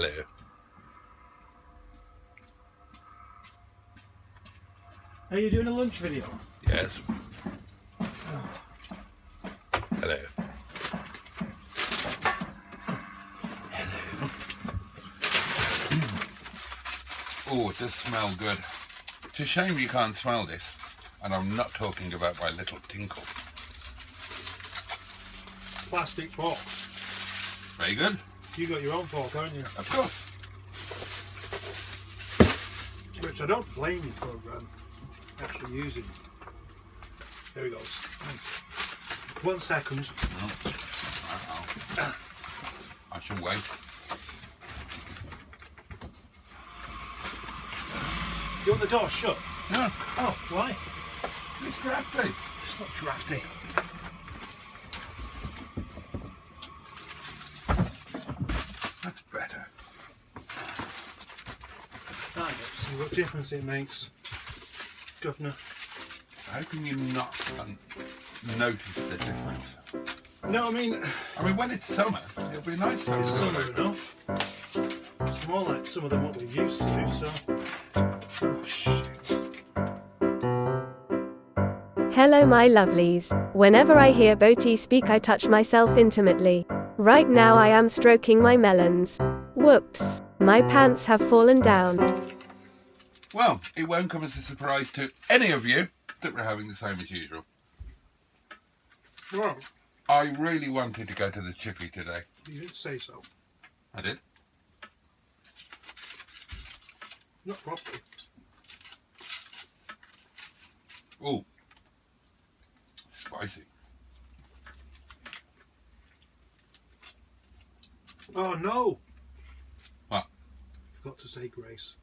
Hello. Are you doing a lunch video? Yes. Hello. Oh, it does smell good. It's a shame you can't smell this. And I'm not talking about my little tinkle. Plastic fork. Very good. You got your own fork, haven't you? Of course. Which I don't blame you for actually using. There he goes. 1 second. I shall wait. You want the door shut? No, Oh, why? it's drafty. It's not drafty. That's better. Let's see what difference it makes, Governor. How can you not notice the difference? No, I mean when it's summer, it'll be nice to have it's a summer rover. enough. It's more like some of them what we used to do, so. Oh, shit. Hello my lovelies. Whenever I hear Boaty speak I touch myself intimately. Right now I am stroking my melons. Whoops. My pants have fallen down. Well, it won't come as a surprise to any of you that we're having the same as usual. Well, I really wanted to go to the chippy today. you didn't say so. I did. Not properly. Oh, spicy. Oh no! What? Forgot to say grace.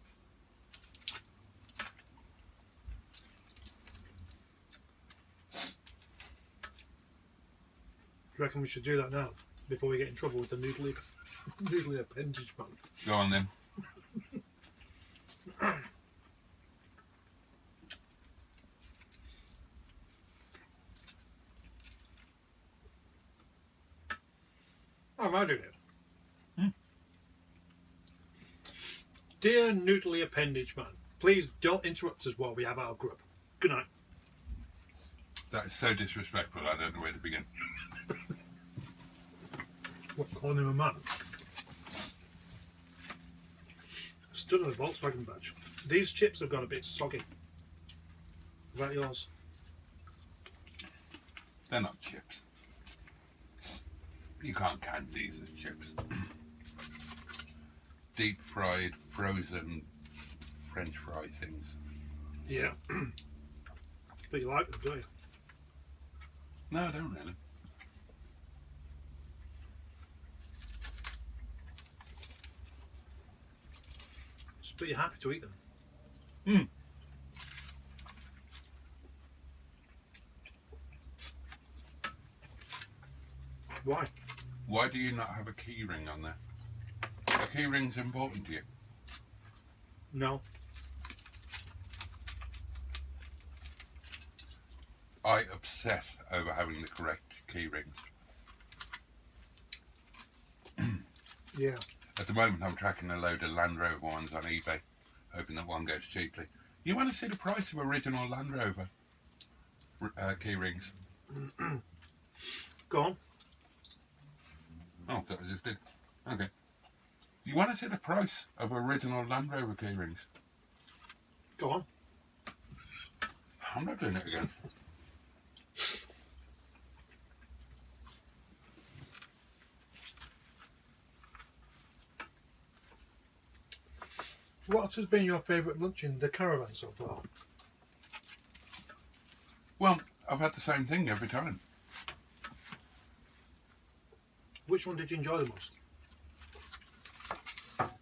Do you reckon we should do that now, before we get in trouble with the noodly appendage man? Go on then. How am I doing it? Dear noodly appendage man, please don't interrupt us while we have our grub. Good night. That is so disrespectful, I don't know where to begin. What, calling him a man? Stood on a Volkswagen badge. These chips have gone a bit soggy. What about yours? They're not chips. You can't count these as chips. Deep fried, frozen French fry things. Yeah. But you like them, don't you? No, I don't really. But you're happy to eat them. Hmm. Why? Why do you not have a key ring on there? A key ring's important to you. No. I obsess over having the correct key rings. Yeah. At the moment I'm tracking a load of Land Rover ones on eBay, hoping that one goes cheaply. You want to see the price of original Land Rover key rings? Go on. Oh, that I just did. Okay. You want to see the price of original Land Rover key rings? Go on. I'm not doing it again. What has been your favourite lunch in the caravan so far? Well, I've had the same thing every time. Which one did you enjoy the most?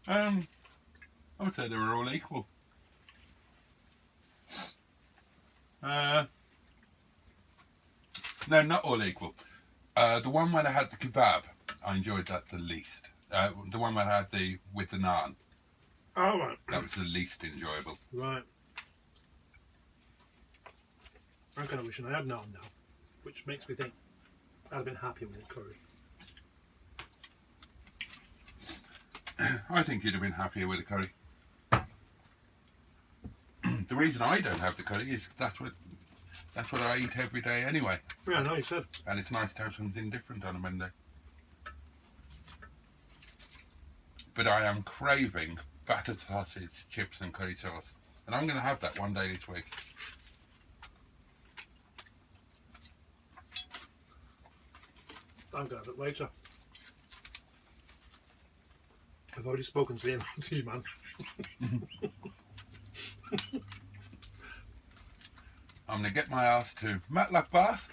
I would say they were all equal. No, not all equal. The one where I had the kebab, I enjoyed that the least. The one where I had with the naan, Oh, right. that was the least enjoyable. Right. I'm kind of wishing I had naan now, which makes me think I'd have been happy with the curry. I think you'd have been happier with the curry. The reason I don't have the curry is that's what I eat every day anyway. Yeah, I know you said. And it's nice to have something different on a Monday. But I am craving battered sausage, chips and curry sauce. And I'm going to have that one day this week. I'm going to have it later. I've already spoken to the MOT man. I'm going to get my ass to Matlock Bath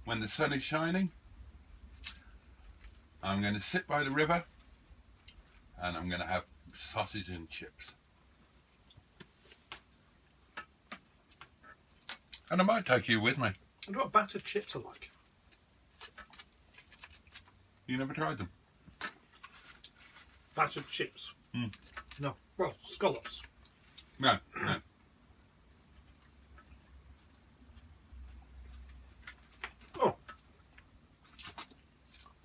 when the sun is shining. I'm going to sit by the river and I'm going to have sausage and chips. And I might take you with me. I wonder what battered chips are like. You never tried them? Battered chips? Mm. No. Well, scallops. No, no. Oh.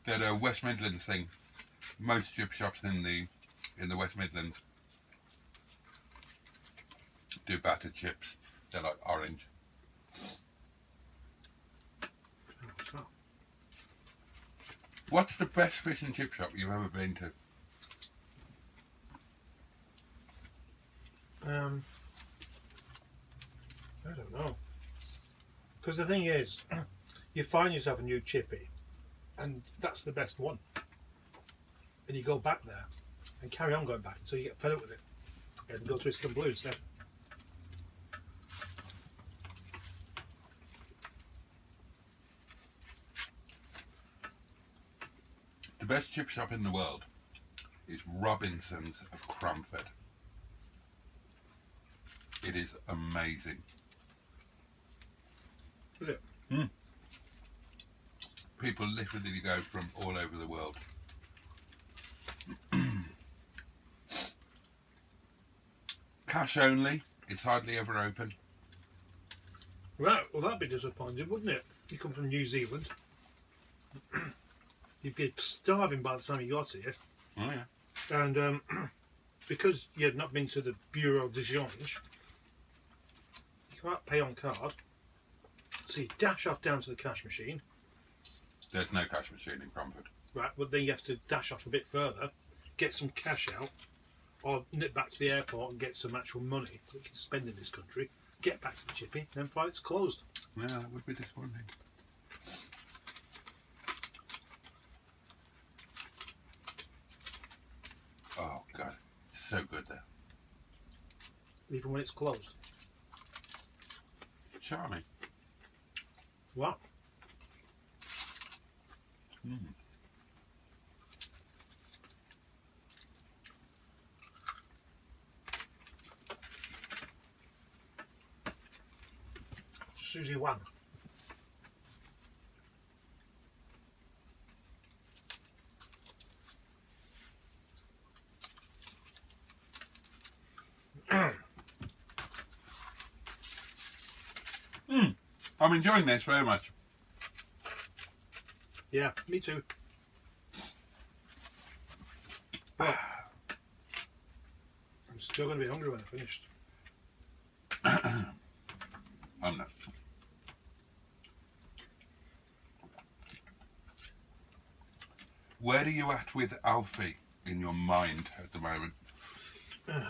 They're a West Midlands thing. Most chip shops in the West Midlands do battered chips. They're like orange. What's the best fish and chip shop you've ever been to? I don't know. Because the thing is, you find yourself a new chippy, and that's the best one. And you go back there and carry on going back until you get fed up with it. And go to Istanbul instead. The best chip shop in the world is Robinson's of Cromford. It is amazing. Is it? Mm. People literally go from all over the world. Cash only. It's hardly ever open. Right, well that'd be disappointing, wouldn't it? You come from New Zealand. You'd be starving by the time you got here. Oh yeah. And because you had not been to the Bureau de Change, you can't pay on card. So you dash off down to the cash machine. There's no cash machine in Cromford. Right, but then you have to dash off a bit further, get some cash out, or nip back to the airport and get some actual money that you can spend in this country, get back to the chippy, and then find it's closed. Yeah, that would be disappointing. Oh God, so good there. Even when it's closed. Charming. Wow. Mm. Susie Wang. I'm enjoying this very much. Yeah, me too. But I'm still going to be hungry when I finished. I'm not. Where are you at with Alfie in your mind at the moment?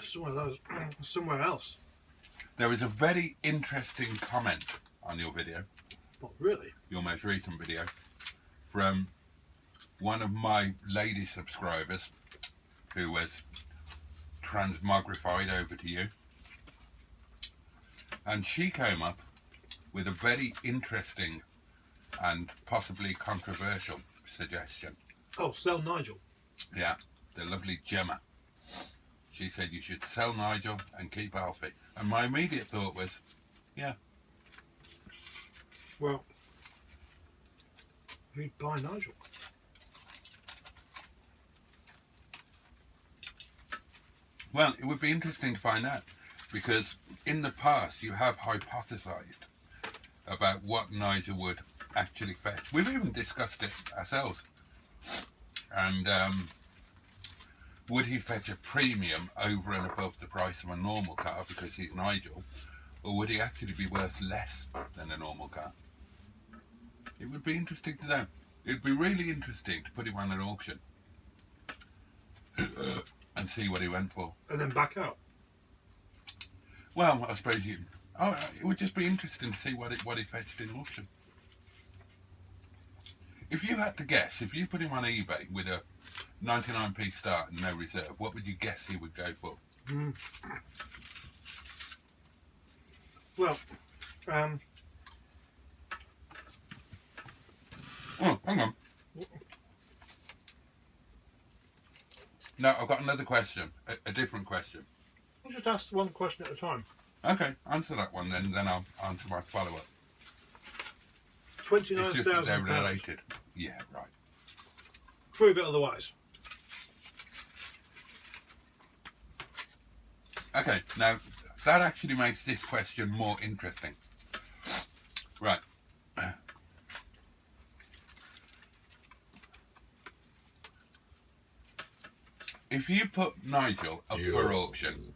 Somewhere else. There was a very interesting comment on your video, But really? your most recent video, from one of my lady subscribers who was transmogrified over to you. And she came up with a very interesting and possibly controversial suggestion. Oh, sell Nigel. Yeah, the lovely Gemma. She said you should sell Nigel and keep Alfie. And my immediate thought was, yeah. Well, who'd buy Nigel? Well, it would be interesting to find out, because in the past you have hypothesised about what Nigel would actually fetch. We've even discussed it ourselves. And would he fetch a premium over and above the price of a normal car because he's Nigel, or would he actually be worth less than a normal car? It would be interesting to know. It'd be really interesting to put him on an auction and see what he went for. And then back out. Well, I suppose you. Oh, it would just be interesting to see what he fetched in auction. If you had to guess, if you put him on eBay with a 99p start and no reserve, what would you guess he would go for? Well, Oh, hang on. No, I've got another question, a different question. I'll just ask one question at a time. Okay, answer that one then I'll answer my follow-up. It's just that they're £29,000. related. Yeah, right. Prove it otherwise. Okay, now that actually makes this question more interesting. Right. If you put Nigel up for auction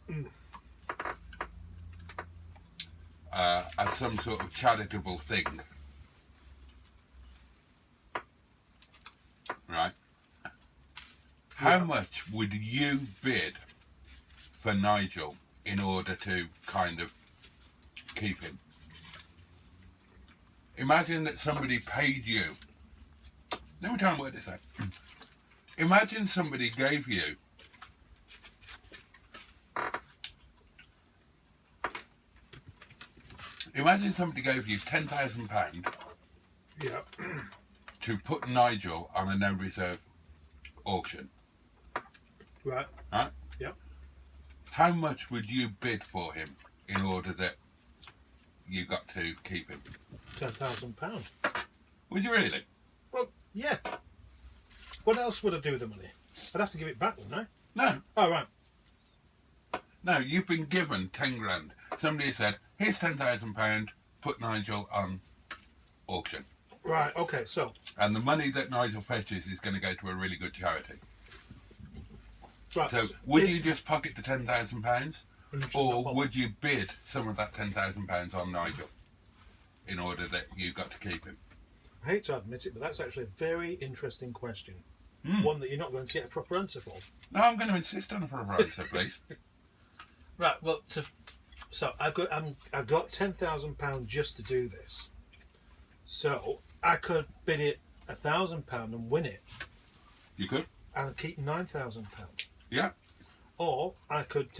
as some sort of charitable thing, right? How much would you bid for Nigel in order to kind of keep him? Imagine that somebody paid you. Let me try and work this out. Imagine somebody gave you £10,000 Yeah. to put Nigel on a no reserve auction. Right. Right? Yep. How much would you bid for him in order that you got to keep him? £10,000. Would you really? Well, yeah. What else would I do with the money? I'd have to give it back, wouldn't I? No. Oh, right. No, you've been given 10 grand. Somebody said, here's £10,000, put Nigel on auction. Right, okay, so. And the money that Nigel fetches is going to go to a really good charity. Right, So would you just pocket the £10,000, or bother. would you bid some of that £10,000 on Nigel in order that you got to keep him? I hate to admit it, but that's actually a very interesting question. Mm. One that you're not going to get a proper answer for. No, I'm going to insist on a proper answer, please. Right, well, so I've got £10,000 just to do this. So I could bid it £1,000 and win it, You could? and keep £9,000. Yeah. Or I could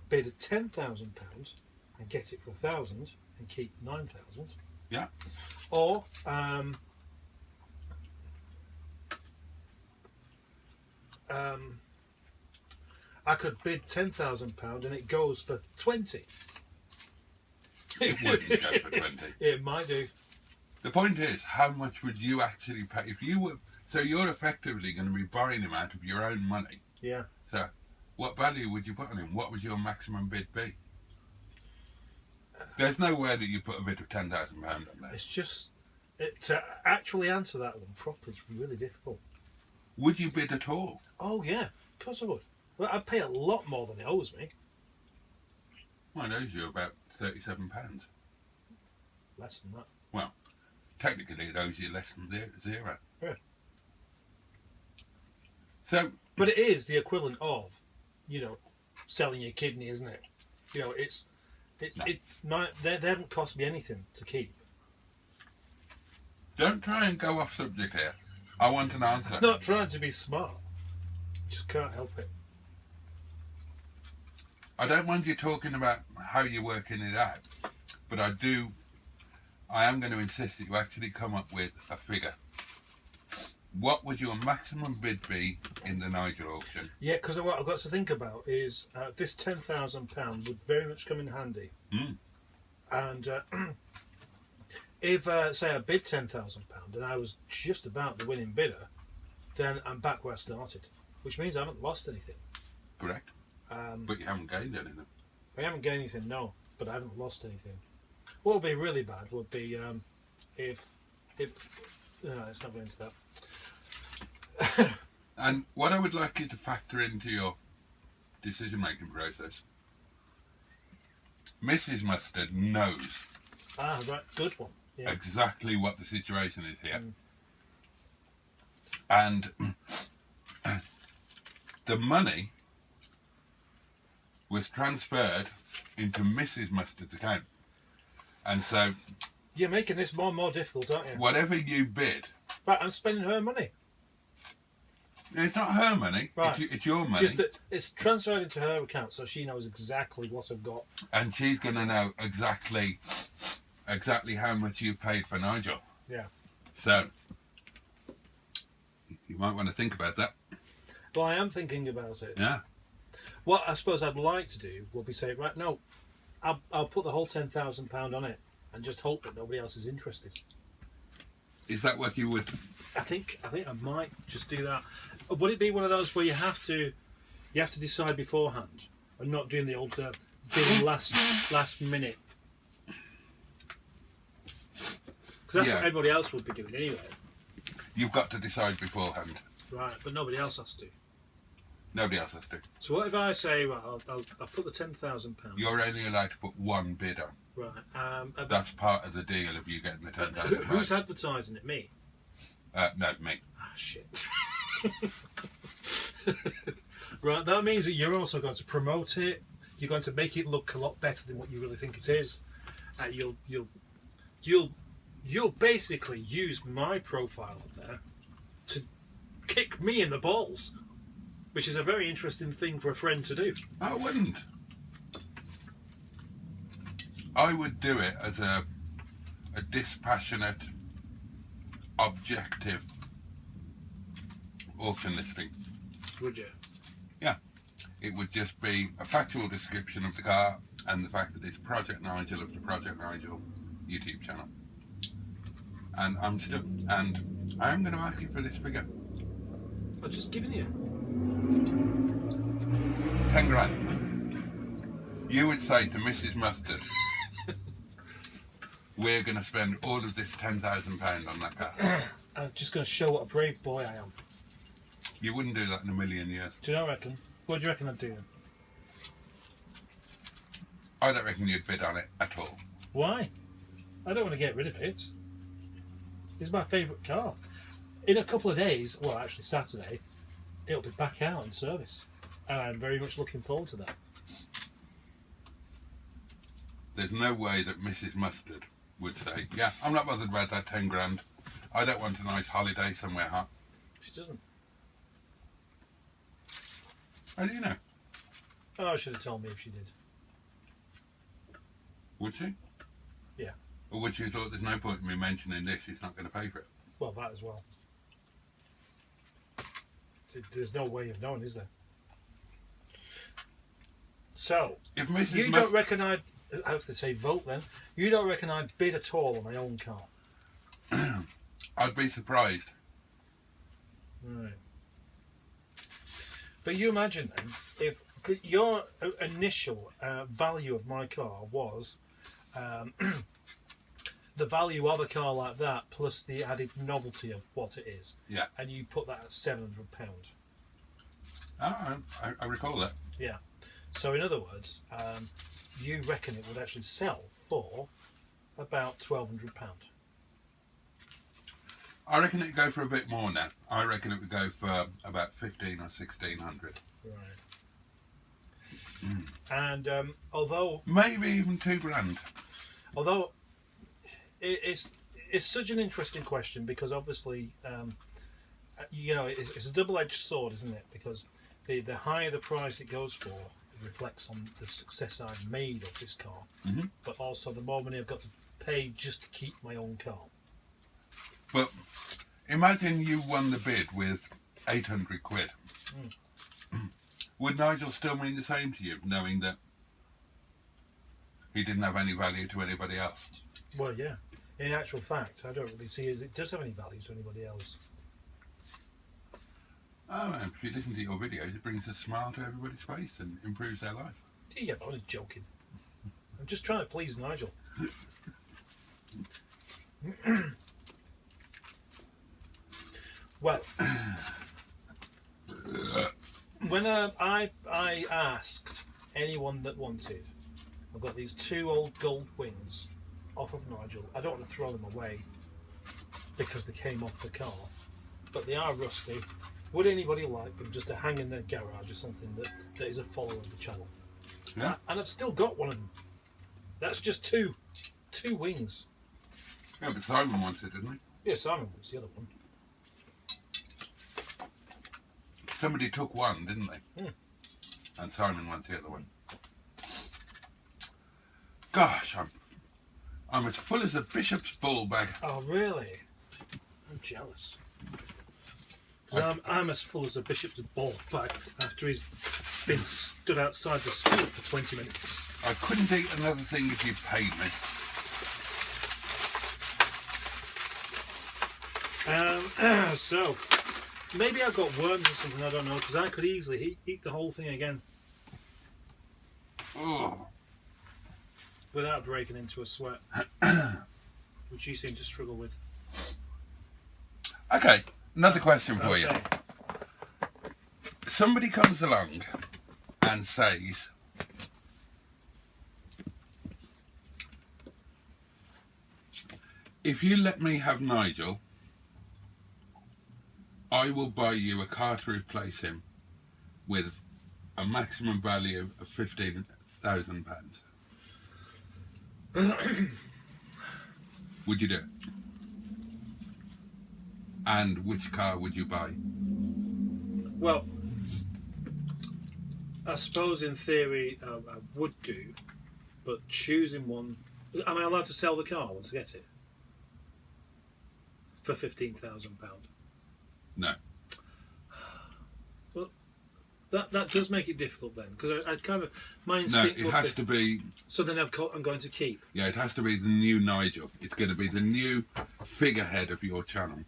bid £10,000 and get it for 1,000 and keep 9,000. Yeah. Or I could bid £10,000 and it goes for 20. It wouldn't go for 20. It might do. The point is, how much would you actually pay if you were? So you're effectively going to be borrowing him out of your own money. Yeah. So, what value would you put on him? What would your maximum bid be? There's no way that you put a bid of £10,000 on there. It's just to actually answer that one properly is really difficult. Would you bid at all? Oh yeah, of course I would. Well, I'd pay a lot more than he owes me. Well, it owes you about £37. Less than that. Well, technically it owes you less than zero. Yeah. So, But it is the equivalent of, selling your kidney, isn't it? No. They haven't cost me anything to keep. don't try and go off subject here. I want an answer. Not trying to be smart. Just can't help it. I don't mind you talking about how you're working it out, but I am going to insist that you actually come up with a figure. What would your maximum bid be in the Nigel auction? Yeah, because what I've got to think about is this £10,000 would very much come in handy. Mm. And if, say, I bid £10,000 and I was just about the winning bidder, then I'm back where I started, which means I haven't lost anything. Correct. But you haven't gained anything. I haven't gained anything, no, but I haven't lost anything. What would be really bad would be if no, let's not go into that. And what I would like you to factor into your decision-making process, Mrs. Mustard knows Ah, right, good one. Yeah. exactly what the situation is here. And the money was transferred into Mrs. Mustard's account. And so You're making this more and more difficult, aren't you? whatever you bid, Right, I'm spending her money. it's not her money, Right. it's your money. Just that it's transferred into her account, so she knows exactly what I've got. And she's going to know exactly how much you paid for Nigel. Yeah. So you might want to think about that. Well, I am thinking about it. Yeah. What I suppose I'd like to do will be say, right, no, I'll put the whole £10,000 on it and just hope that nobody else is interested. Is that what you would? I think I might just do that. Would it be one of those where you have to decide beforehand and not doing the old bidding last minute? Because that's Yeah. what everybody else would be doing anyway. You've got to decide beforehand. Right, but nobody else has to. Nobody else has to. So what if I say, well, I'll put the £10,000. You're only allowed to put one bid on. Right. That's part of the deal of you getting the £10,000. Who's advertising it? Me? No, me. Ah, shit. Right, that means that you're also going to promote it. You're going to make it look a lot better than what you really think it is. You'll basically use my profile on there to kick me in the balls, which is a very interesting thing for a friend to do. I wouldn't. I would do it as a dispassionate, objective auction listing. Would you? Yeah. It would just be a factual description of the car and the fact that it's Project Nigel of the Project Nigel YouTube channel. And I'm going to ask you for this figure. I've just given you. 10 grand. You would say to Mrs. Mustard, we're going to spend all of this £10,000 on that car. I'm just going to show what a brave boy I am. You wouldn't do that in a million years. Do you not reckon? What do you reckon I'd do? I don't reckon you'd bid on it at all. Why? I don't want to get rid of it. It's my favourite car. In a couple of days, well, actually Saturday, it'll be back out in service, and I'm very much looking forward to that. There's no way that Mrs. Mustard would say, yeah, I'm not bothered about that 10 grand. I don't want a nice holiday somewhere hot. She doesn't. How do you know? Oh, she should have told me if she did. Would she? Yeah. Or would you thought there's no point in me mentioning this, he's not going to pay for it? Well, that as well. There's no way of knowing, is there? So, If Mrs. you don't reckon I'd... I have to say vote then. You don't reckon I'd bid at all on my own car? I'd be surprised. Right. But you imagine then, if your initial value of my car was the value of a car like that plus the added novelty of what it is. Yeah. And you put that at £700. I recall that. Yeah. So in other words, you reckon it would actually sell for about £1,200. I reckon it'd go for a bit more now. I reckon it would go for about 15 or 1600. Right. And although maybe even 2 grand. Although it's such an interesting question because obviously, you know, it's a double-edged sword, isn't it? Because the higher the price it goes for, it reflects on the success I've made of this car. Mm-hmm. But also the more money I've got to pay just to keep my own car. But imagine you won the bid with 800 quid. Would Nigel still mean the same to you, knowing that he didn't have any value to anybody else? Well, yeah. In actual fact, I don't really see as it does have any value to anybody else. Oh, if you listen to your videos, it brings a smile to everybody's face and improves their life. Yeah, but I was joking. I'm just trying to please Nigel. Well, When I asked anyone that wanted, I've got these 2 old gold wings off of Nigel. I don't want to throw them away because they came off the car, but they are rusty. Would anybody like them just to hang in their garage or something that is a follower of the channel? Yeah. And I've still got one of them. That's just 2 wings. Yeah, but Simon wants it, didn't he? Yeah, Simon wants the other one. Somebody took one, didn't they? Hmm. And Simon wants the other one. Gosh, I'm as full as a bishop's ball bag. Oh, really? I'm jealous. 'Cause I'm as full as a bishop's ball bag after he's been stood outside the school for 20 minutes. I couldn't eat another thing if you paid me. So, maybe I've got worms or something, I don't know, because I could easily eat the whole thing again Oh, without breaking into a sweat, which you seem to struggle with. okay, another question for you. Okay. Somebody comes along and says, if you let me have Nigel, I will buy you a car to replace him with a maximum value of £15,000. Would you do it? And which car would you buy? Well, I suppose in theory I would do, but choosing one... Am I allowed to sell the car once I get it? For £15,000? No. Well, that does make it difficult then, because I kind of... My No, instinct it would has be, to be... so then I'm going to keep. Yeah, it has to be the new Nigel. It's going to be the new figurehead of your channel.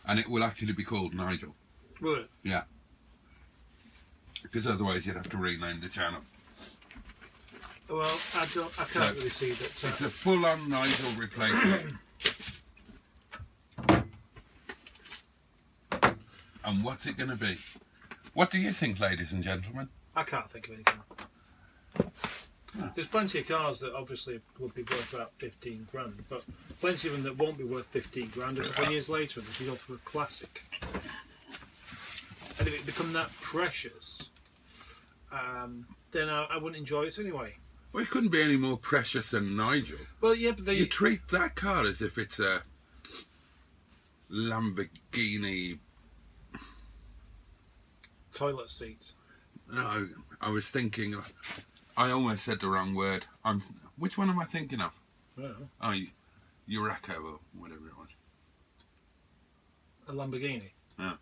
And it will actually be called Nigel. Will it? Yeah. Because otherwise you'd have to rename the channel. Well, I can't So, really see that. It's a full-on Nigel replacement. And what's it going to be? What do you think, ladies and gentlemen? I can't think of anything. There's plenty of cars that obviously would be worth about 15 grand, but plenty of them that won't be worth 15 grand a couple of years later, and if you go for a classic. And if it become that precious, then I wouldn't enjoy it anyway. Well, it couldn't be any more precious than Nigel. Well, yeah, but You treat that car as if it's a Lamborghini. toilet seats. No, I was thinking. I almost said the wrong word. Which one am I thinking of? I don't know. Oh, Eureka or whatever it was. A Lamborghini. Yeah.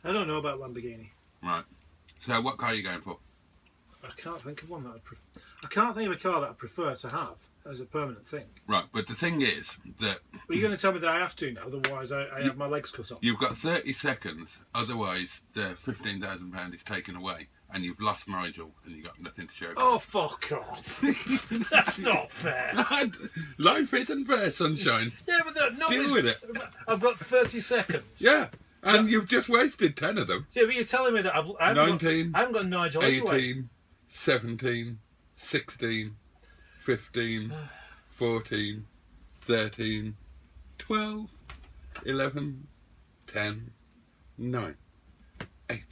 I don't know about Lamborghini. Right. So, what car are you going for? I can't think of one that I can't think of a car that I prefer to have as a permanent thing. Right, but the thing is that Are you going to tell me that I have to now? Otherwise, I have my legs cut off. you've got 30 seconds. Otherwise, the £15,000 is taken away, and you've lost Nigel, and you've got nothing to show. Oh, fuck off! That's not fair. Life isn't fair, sunshine. Yeah, but no, Deal with it. I've got 30 seconds. Yeah, and you've just wasted 10 of them. Yeah, but you're telling me that I haven't 19, got, I haven't got Nigel 18, anyway. 17, 16, 15, 14, 13, 12, 11, 10, 9, 8,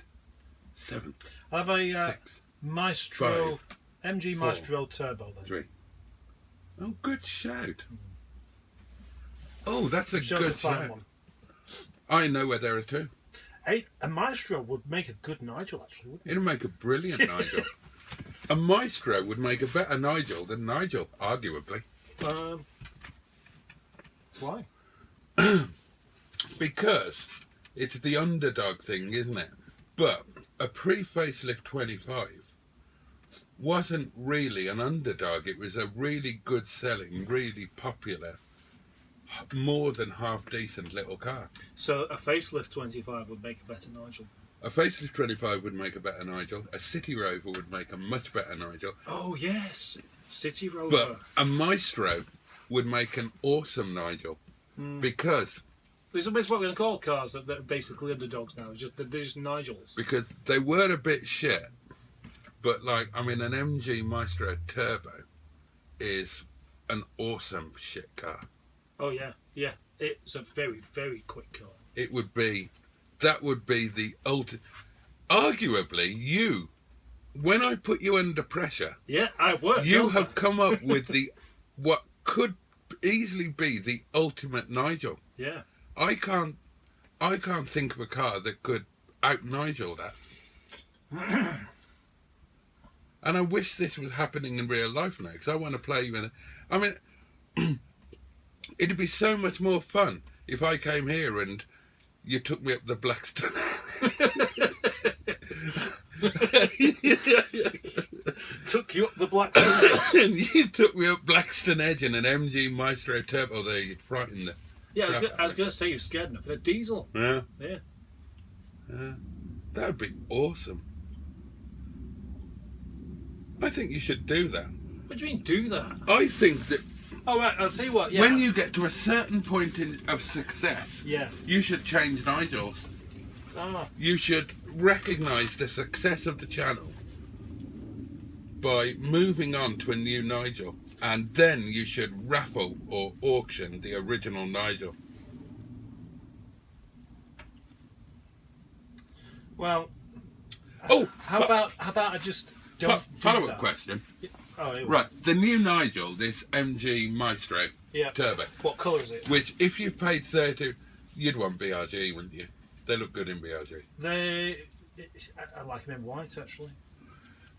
7, I have a 6, Maestro, 5, MG 4, Maestro Turbo then. 3. Oh, good shout. Oh, that's a Show good the fine shout. one. I know where there are two. A Maestro would make a good Nigel, actually, wouldn't it? It'll make a brilliant Nigel. A Maestro would make a better Nigel than Nigel, arguably. Why? Because it's the underdog thing, isn't it? But a pre-facelift 25 wasn't really an underdog. It was a really good selling, really popular, more than half decent little car. So a facelift 25 would make a better Nigel. A facelift 25 would make a better Nigel. A City Rover would make a much better Nigel. Oh yes, City Rover. But a Maestro would make an awesome Nigel because It's what we're going to call cars that are basically underdogs now. They're just Nigels. Because they were a bit shit, but like, I mean, an MG Maestro Turbo is an awesome shit car. Oh yeah, yeah. It's a very, very quick car. That would be the ultimate. Arguably, when I put you under pressure, Yeah, I worked. you have come up with what could easily be the ultimate Nigel. Yeah. I can't think of a car that could out Nigel that. And I wish this was happening in real life now, because I want to play you in. I mean, it'd be so much more fun if I came here and you took me up the Blackstone. Took you up the Blackstone Edge. And you took me up Blackstone Edge in an MG Maestro Turbo. There, you'd frighten the. Yeah, I was going to say you're scared enough. A diesel. Yeah. Yeah. That would be awesome. I think you should do that. What do you mean, do that? I think that Oh, right, I'll tell you what, yeah. when you get to a certain point of success, Yeah. you should change Nigels. Ah. You should recognise the success of the channel by moving on to a new Nigel, and then you should raffle or auction the original Nigel. Well, Oh, how about I just don't do follow-up that? question. Oh, anyway. Right, the new Nigel, this MG Maestro Yeah. Turbo, What colour is it? which if you paid 30, you'd want BRG, wouldn't you? They look good in BRG. I like them in white, actually.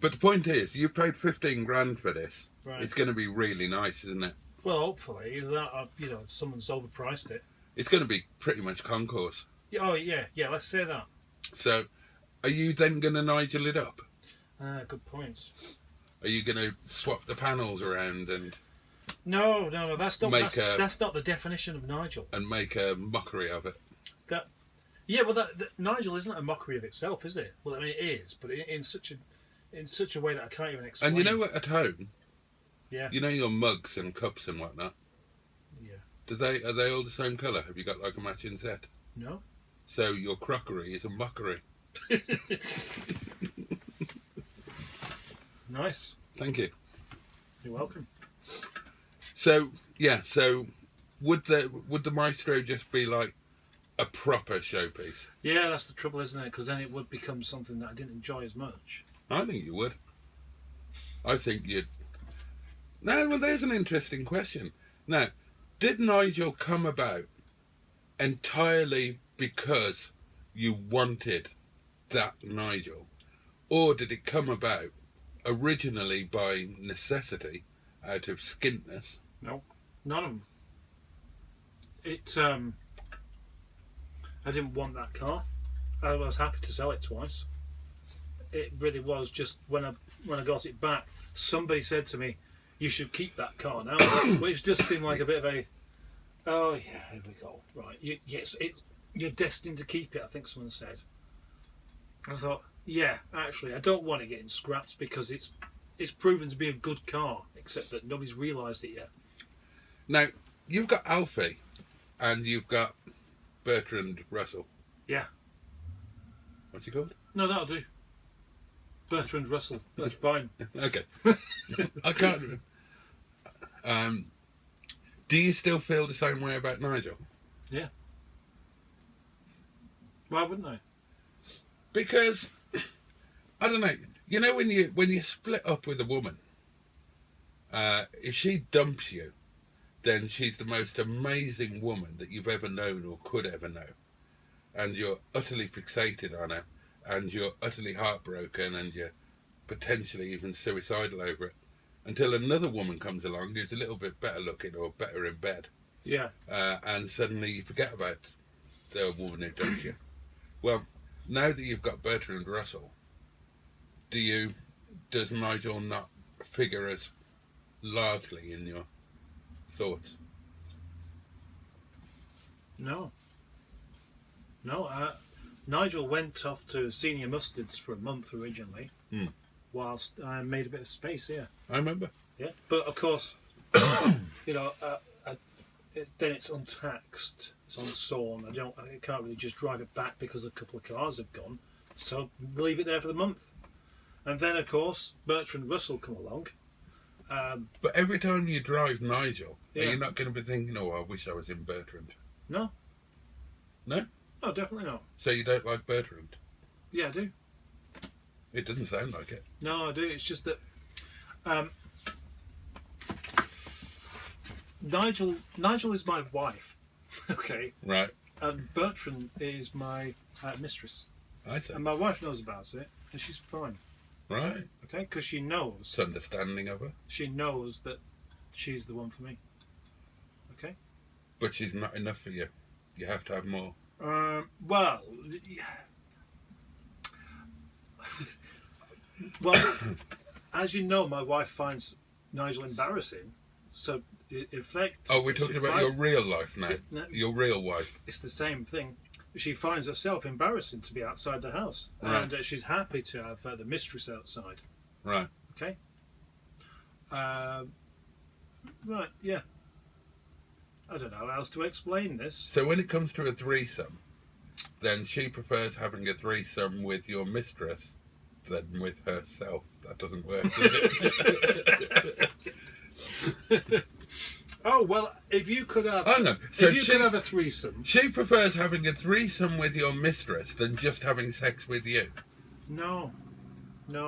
But the point is, you paid 15 grand for this. Right. It's going to be really nice, isn't it? Well, hopefully, someone's overpriced it. It's going to be pretty much concourse. Yeah, oh, yeah, let's say that. So, are you then going to Nigel it up? Good points. Are you going to swap the panels around No, that's not Make that's not the definition of Nigel. and make a mockery of it? That Nigel isn't a mockery of itself, is it? Well, I mean, it is, but in such a way that I can't even explain. And you know what? At home, Yeah. you know your mugs and cups and whatnot. Yeah. Are they all the same colour? Have you got like a matching set? No. So your crockery is a mockery. Nice. Thank you. You're welcome. So yeah, would the Maestro just be like a proper showpiece? Yeah, that's the trouble, isn't it? Because then it would become something that I didn't enjoy as much. I think you would. I think you'd. Now, well, there's an interesting question. Now, did Nigel come about entirely because you wanted that Nigel, or did it come about originally by necessity, out of skintness? No, none of them. I didn't want that car. I was happy to sell it twice. It really was just when I got it back, somebody said to me, "You should keep that car now," which just seemed like a bit of a, oh yeah, here we go. Right, you're destined to keep it. I think someone said. I thought, yeah, actually, I don't want it getting scrapped because it's proven to be a good car, except that nobody's realised it yet. Now, you've got Alfie, and you've got Bertrand Russell. Yeah. What's he called? No, that'll do. Bertrand Russell. That's fine. Okay. I can't. Do you still feel the same way about Nigel? Yeah. Why wouldn't I? Because I don't know. You know, when you split up with a woman, if she dumps you, then she's the most amazing woman that you've ever known or could ever know, and you're utterly fixated on her, and you're utterly heartbroken, and you're potentially even suicidal over it, until another woman comes along who's a little bit better looking or better in bed. Yeah. And suddenly you forget about the woman who dumped you. Well, now that you've got Bertrand Russell, does Nigel not figure as largely in your thoughts? No. Nigel went off to Senior Mustards for a month originally, whilst I made a bit of space here. I remember. Yeah, but of course, then it's untaxed It's on sawn. I can't really just drive it back because a couple of cars have gone. So leave it there for the month. And then, of course, Bertrand Russell come along. But every time you drive Nigel, Yeah. are you not going to be thinking, oh, I wish I was in Bertrand? No. No? No, definitely not. So you don't like Bertrand? Yeah, I do. It doesn't sound like it. No, I do. It's just that Nigel is my wife, okay, Right. and Bertrand is my mistress, I see. and my wife knows about it, and she's fine, Right. okay, because she knows It's understanding of her. that she's the one for me, okay. But she's not enough for you. You have to have more. Well, well, as you know, my wife finds Nigel embarrassing, so in effect. Oh, we're talking about your real life now. No. Your real wife. It's the same thing. She finds herself embarrassing to be outside the house, Right. and she's happy to have the mistress outside. Right. Okay. Right. Yeah. I don't know how else to explain this. So when it comes to a threesome, then she prefers having a threesome with your mistress than with herself. That doesn't work, does it? Oh well, if you could have, I know. So if you could have a threesome. she prefers having a threesome with your mistress than just having sex with you. No.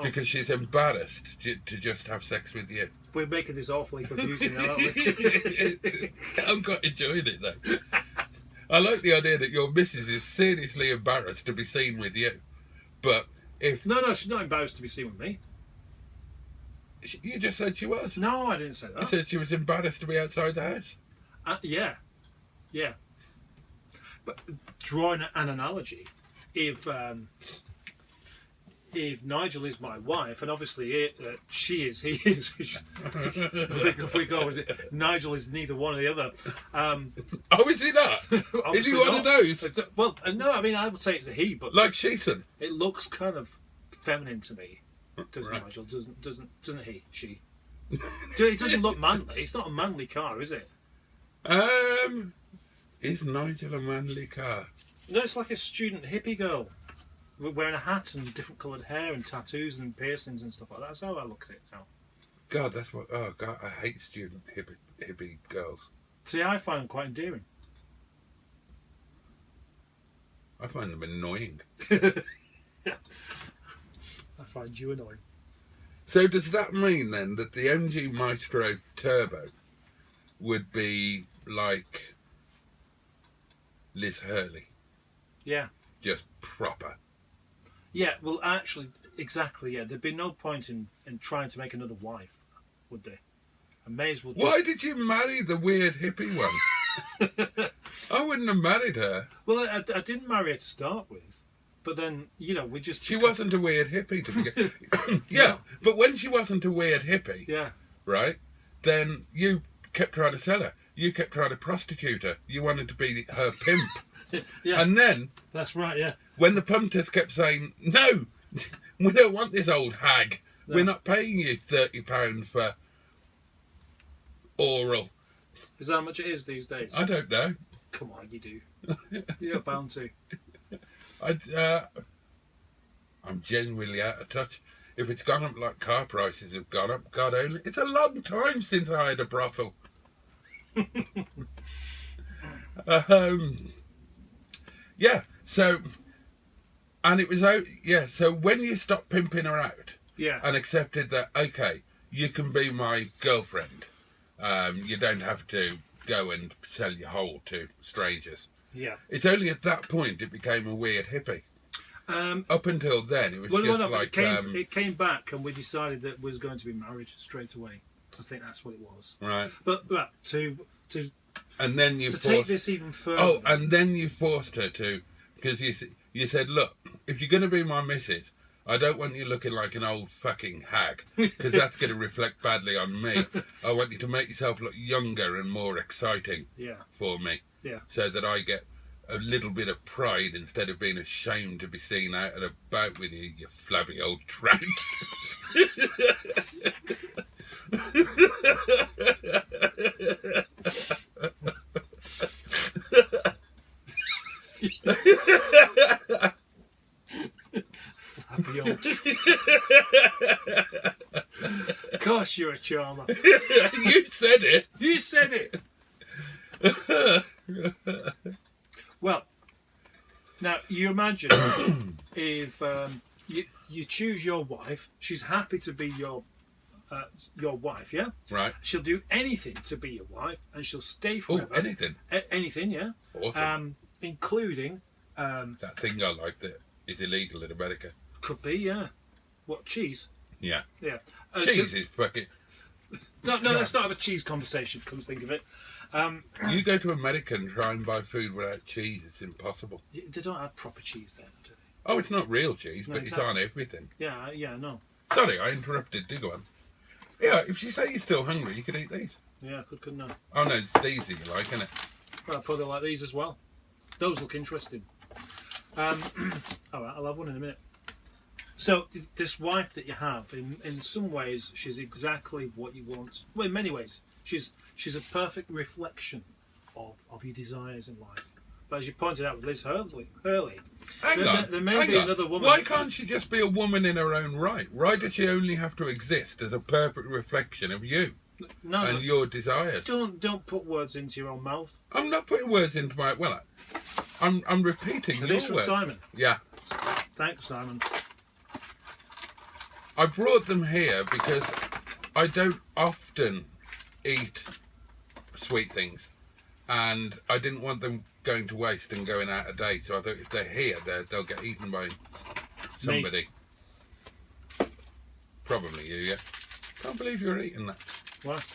Because she's embarrassed to just have sex with you. We're making this awfully confusing now, aren't we? I'm quite enjoying it though. I like the idea that your missus is seriously embarrassed to be seen with you. But if... No, she's not embarrassed to be seen with me. You just said she was. No, I didn't say You that. said she was embarrassed to be outside the house. Yeah. But drawing an analogy, if Nigel is my wife, and obviously she is, he is. If we go with it, Nigel is neither one or the other. Oh, is he not? Is he Obviously one not. of those? Well, no, I mean I would say it's a he, but Like Shison? it looks kind of feminine to me. Does Right. Nigel? Doesn't he? She? It doesn't look manly. It's not a manly car, is it? Is Nigel a manly car? No, it's like a student hippie girl wearing a hat and different coloured hair and tattoos and piercings and stuff like that. That's how I look at it now. God, that's what... Oh, God, I hate student hippie girls. See, I find them quite endearing. I find them annoying. I find you annoying. So does that mean then that the MG Maestro Turbo would be like Liz Hurley? Yeah. Just proper. Yeah, well, actually, exactly, yeah. There'd be no point in trying to make another wife, would there? I may as well just... Why did you marry the weird hippie one? I wouldn't have married her. Well, I didn't marry her to start with, but then, we just... She wasn't a weird hippie to begin. Yeah, but when she wasn't a weird hippie, Yeah. right, then you kept trying to sell her. You kept trying to prostitute her. You wanted to be her pimp. Yeah. And then, That's right, yeah. when the punters kept saying, no, we don't want this old hag. No. We're not paying you £30 for oral. Is that how much it is these days? I don't know. Come on, you do. You're bound to. I'm genuinely out of touch. If it's gone up like car prices have gone up, God only. It's a long time since I had a brothel. Yeah, so, and it was out, yeah, so when you stopped pimping her out Yeah. and accepted that, okay, you can be my girlfriend, you don't have to go and sell your whole to strangers. Yeah. It's only at that point it became a weird hippie. Up until then, it was it came back, and we decided that we was going to be married straight away. I think that's what it was. right. But to And then you take this even further. Oh, and then you forced her to, because you said, look, if you're going to be my missus, I don't want you looking like an old fucking hag, because that's going to reflect badly on me. I want you to make yourself look younger and more exciting for me, so that I get a little bit of pride instead of being ashamed to be seen out and about with you, you flabby old trout. You're... Gosh, you're a charmer. You said it. You said it. Well, now you imagine if you choose your wife, she's happy to be your wife, yeah? Right. She'll do anything to be your wife, and she'll stay Oh, forever. anything. Anything, yeah. Awesome. Including That thing I like that is illegal in America. could be, yeah. What, cheese? Yeah. Yeah. Cheese is fucking... No, let's not have a cheese conversation. Come to think of it. You go to America and try and buy food without cheese, it's impossible. They don't have proper cheese there, do they? Oh, it's not real cheese, No, but exactly. it's on everything. Yeah, no. Sorry, I interrupted. Do go on. Yeah, if you say you're still hungry, you could eat these. Yeah, couldn't I? Oh no, it's these that you like, isn't it? Well, I'll probably like these as well. Those look interesting. All right, I'll have one in a minute. So this wife that you have, in some ways, she's exactly what you want. Well, in many ways, she's a perfect reflection of your desires in life. But as you pointed out with Liz Hurley, Hang on. there may be another woman. Why can't she just be a woman in her own right? Why does she only have to exist as a perfect reflection of you and your desires? Don't put words into your own mouth. I'm not putting words into my... Well, I'm repeating your These from words. Simon. Yeah. Thanks, Simon. I brought them here because I don't often eat sweet things, and I didn't want them going to waste and going out of date. So I thought if they're here, they'll get eaten by somebody. Me. Probably you, yeah. Can't believe you're eating that. What?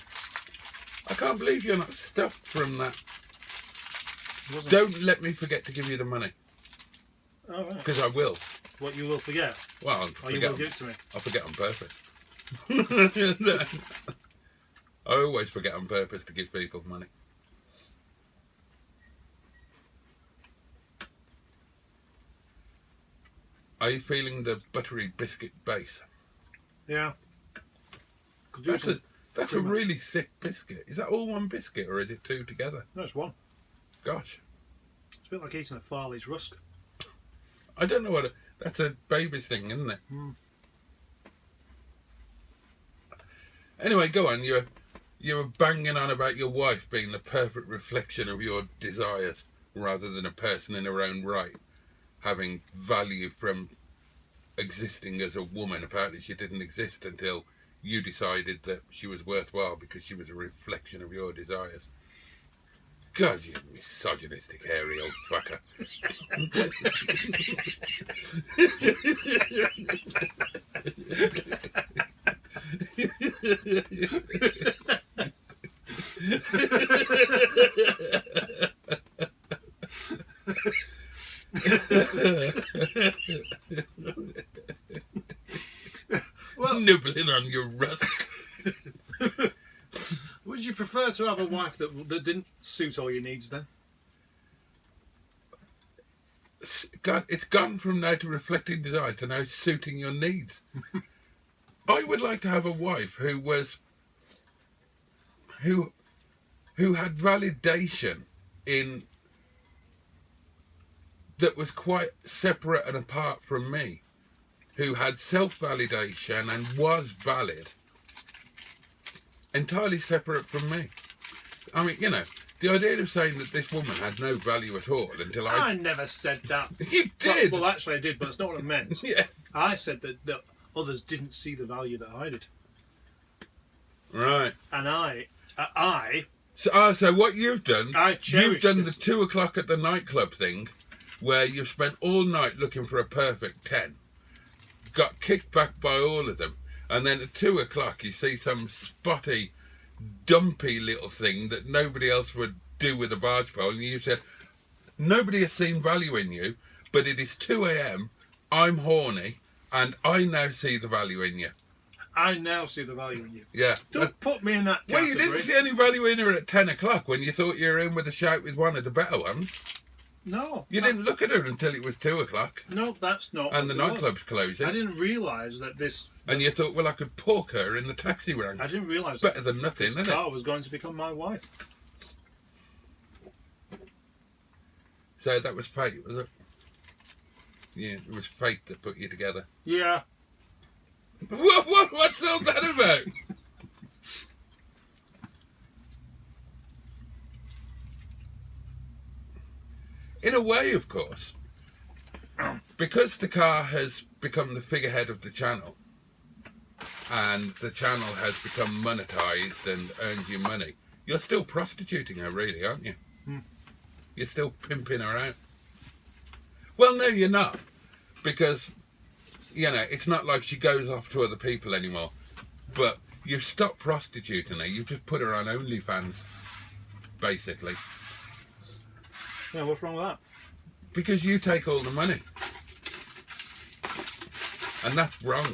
I can't believe you're not stuffed from that. Wasn't. Don't let me forget to give you the money, Oh, right. because I will. What you will forget? Well, I'll Or you forget. will give it to me? I'll forget on purpose. I always forget on purpose to give people money. Are you feeling the buttery biscuit base? Yeah. Could do some That's a really thick biscuit. Is that all one biscuit or is it two together? No, it's one. Gosh. It's a bit like eating a Farley's rusk. I don't know what... That's a baby's thing, isn't it? Mm. Anyway, go on. You were banging on about your wife being the perfect reflection of your desires rather than a person in her own right, having value from existing as a woman. Apparently she didn't exist until you decided that she was worthwhile because she was a reflection of your desires. God, you misogynistic, hairy old fucker. Well, nibbling on your rusk. Would you prefer to have a wife that didn't suit all your needs then? God, it's gone from now to reflecting desire to now suiting your needs. I would like to have a wife who had validation in that was quite separate and apart from me, who had self-validation and was valid, entirely separate from me. I mean, you know, the idea of saying that this woman had no value at all until I never said that. You did! Well, actually I did, but it's not what I meant. Yeah. I said that others didn't see the value that I did. Right. And I So what you've done, you've done this. the 2 o'clock at the nightclub thing, where you've spent all night looking for a perfect 10, got kicked back by all of them, and then at 2 o'clock you see some spotty, dumpy little thing that nobody else would do with a barge pole, and you said, nobody has seen value in you, but it is 2 a.m, I'm horny, and I now see the value in you. I now see the value in you. Yeah. Don't put me in that Well, category. you didn't see any value in her at 10 o'clock when you thought you were in with a shout with one of the better ones. No. You didn't look at her until it was 2 o'clock. No, that's not. And the what it was. nightclub's closing. I didn't realise that this. And you thought, well, I could pork her in the taxi rank. I didn't realise Better than nothing, this isn't car it? was going to become my wife. So that was fate, was it? Yeah, it was fate that put you together. Yeah. What's all that about? In a way, of course, because the car has become the figurehead of the channel, and the channel has become monetized and earned you money, you're still prostituting her, really, aren't you? You're still pimping her out. Well, no, you're not, because, you know, it's not like she goes off to other people anymore, but you've stopped prostituting her, you've just put her on OnlyFans, basically. Yeah, what's wrong with that? Because you take all the money. And that's wrong.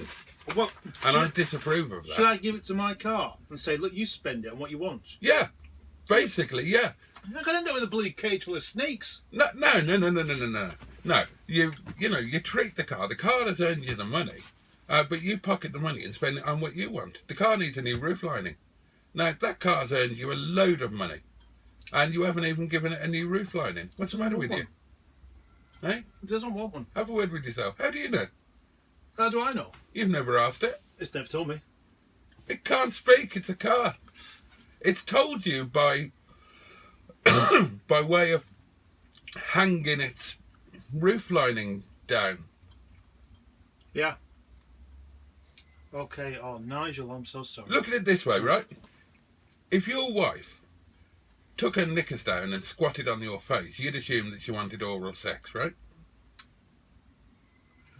Well, And I disapprove of that. should I give it to my car and say, look, you spend it on what you want? Yeah, basically, yeah. You're not going to end up with a bloody cage full of snakes. No. No, you know, you treat the car. The car has earned you the money, but you pocket the money and spend it on what you want. The car needs a new roof lining. Now, that car's earned you a load of money, and you haven't even given it a new roof lining. What's the matter with you? Eh? It doesn't want one. Have a word with yourself. How do you know? How do I know? You've never asked it. It's never told me. It can't speak. It's a car. It's told you by by way of hanging its roof lining down. Yeah. Okay, oh, Nigel, I'm so sorry. Look at it this way, right? If your wife took her knickers down and squatted on your face, you'd assume that she wanted oral sex, right?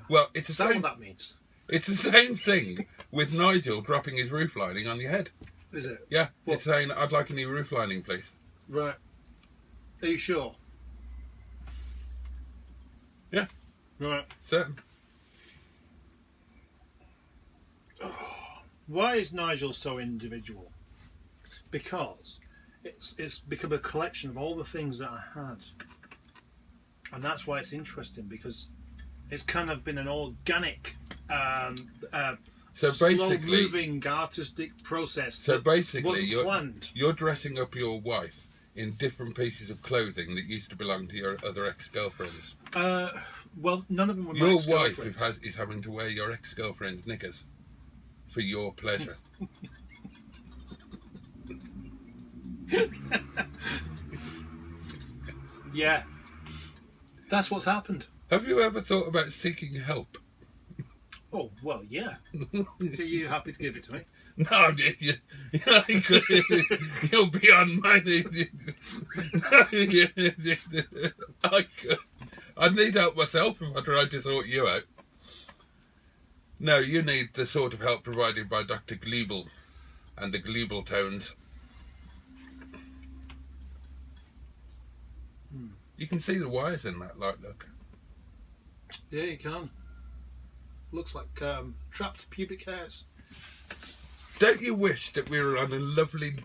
Well, it's the Is that same. what that means? It's the same thing with Nigel dropping his roof lining on your head. Is it? Yeah, What? it's saying, "I'd like a new roof lining, please." Right. Are you sure? Yeah, Right. certain. Why is Nigel so individual? Because it's become a collection of all the things that I had. And that's why it's interesting, because it's kind of been an organic, So basically, slow-moving, artistic process. so that basically, wasn't planned. you're dressing up your wife in different pieces of clothing that used to belong to your other ex-girlfriends. Well, none of them were my Your wife ex-girlfriends. is having to wear your ex-girlfriend's knickers for your pleasure. Yeah. That's what's happened. Have you ever thought about seeking help? Oh, well, yeah. So you happy to give it to me? No, you'll be on money. I'd need help myself if I tried to sort you out. No, you need the sort of help provided by Dr. Gleeble and the Gleeble tones. You can see the wires in that light, look. Yeah, you can. Looks like trapped pubic hairs. Don't you wish that we were on a lovely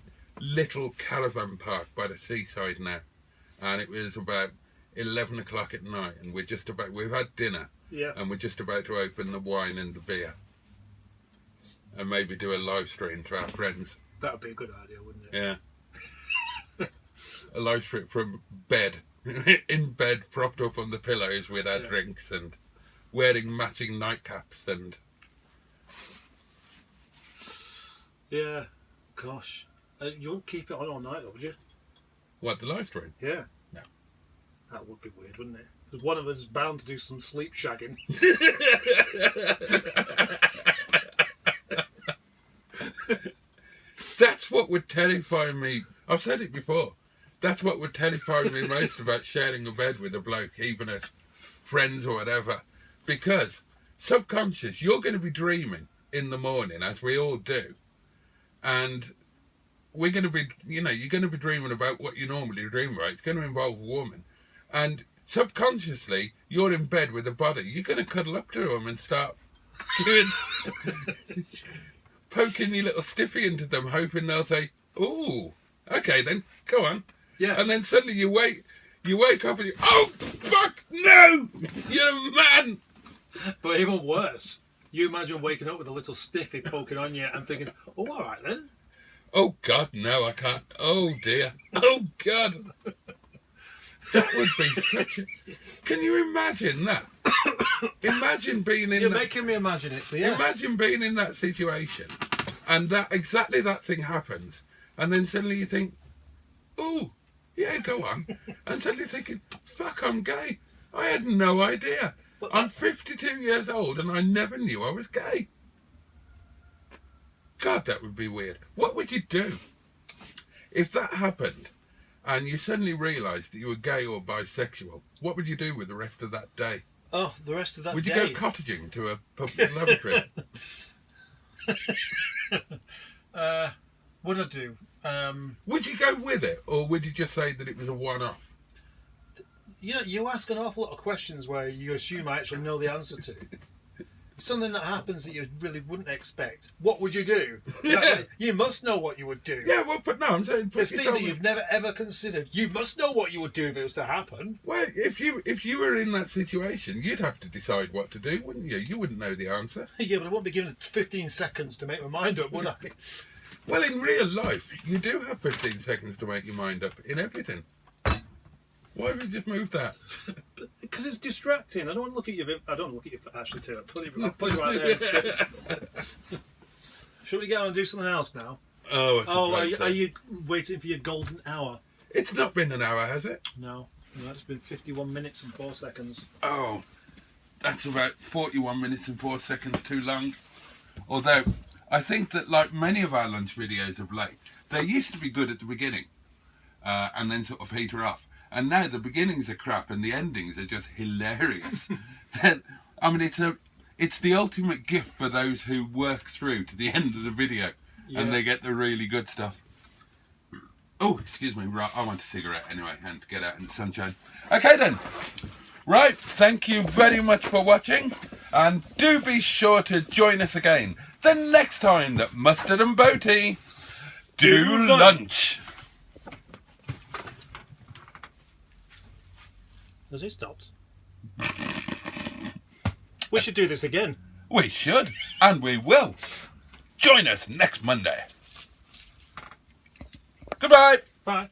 little caravan park by the seaside now, and it was about 11 o'clock at night, and we've had dinner, Yeah. and we're just about to open the wine and the beer, and maybe do a live stream to our friends. That would be a good idea, wouldn't it? Yeah. A live stream from bed, in bed, propped up on the pillows with our drinks and wearing matching nightcaps and... Yeah. Gosh. You wouldn't keep it on all night, though, would you? What, the live stream? Yeah. No. That would be weird, wouldn't it? Because one of us is bound to do some sleep shagging. That's what would terrify me. I've said it before. That's what would terrify me most about sharing a bed with a bloke, even as friends or whatever. Because subconscious, you're going to be dreaming in the morning, as we all do. And we're going to be, you're going to be dreaming about what you normally dream about. It's going to involve a woman. And subconsciously, you're in bed with a body. You're going to cuddle up to them and start doing, poking your little stiffy into them, hoping they'll say, "Ooh, okay then, go on." Yeah. And then suddenly you wake up and "Oh, fuck, no! You're a man!" But even worse, you imagine waking up with a little stiffy poking on you and thinking, "Oh, all right then." Oh, God, no, I can't. Oh, dear. Oh, God. That would be such a... Can you imagine that? Imagine being in You're that... making me imagine it, so yeah. Imagine being in that situation and that exactly that thing happens and then suddenly you think, oh, yeah, go on. And suddenly thinking, fuck, I'm gay. I had no idea. I'm 52 years old and I never knew I was gay. God, that would be weird. What would you do if that happened and you suddenly realised that you were gay or bisexual? What would you do with the rest of that day? Oh, the rest of that Would you day. go cottaging to a public lavatory? What would I do? Would you go with it, or would you just say that it was a one-off? You know, you ask an awful lot of questions where you assume I actually know the answer to. Something that happens that you really wouldn't expect. What would you do? You must know what you would do. Yeah, well, but no, I'm saying... It's thing that you've never ever considered. You must know what you would do if it was to happen. Well, if you were in that situation, you'd have to decide what to do, wouldn't you? You wouldn't know the answer. Yeah, but I won't be given 15 seconds to make my mind up, would I? Well, in real life, you do have 15 seconds to make your mind up in everything. Why have you just moved that? Because it's distracting. I don't want to look at you. I don't look at you actually too. I'll put it right there instead. Shall we get on and do something else now? Are you waiting for your golden hour? It's not been an hour, has it? No, it's been 51 minutes and 4 seconds. Oh, that's about 41 minutes and 4 seconds too long. Although, I think that like many of our lunch videos of late, they used to be good at the beginning and then sort of peter off. And now the beginnings are crap and the endings are just hilarious. I mean, it's the ultimate gift for those who work through to the end of the video and they get the really good stuff. Oh, excuse me, right, I want a cigarette anyway and to get out in the sunshine. Okay then, right, thank you very much for watching and do be sure to join us again the next time that Mustard and Boaty do lunch. Has it stopped? We should do this again. We should, and we will. Join us next Monday. Goodbye. Bye.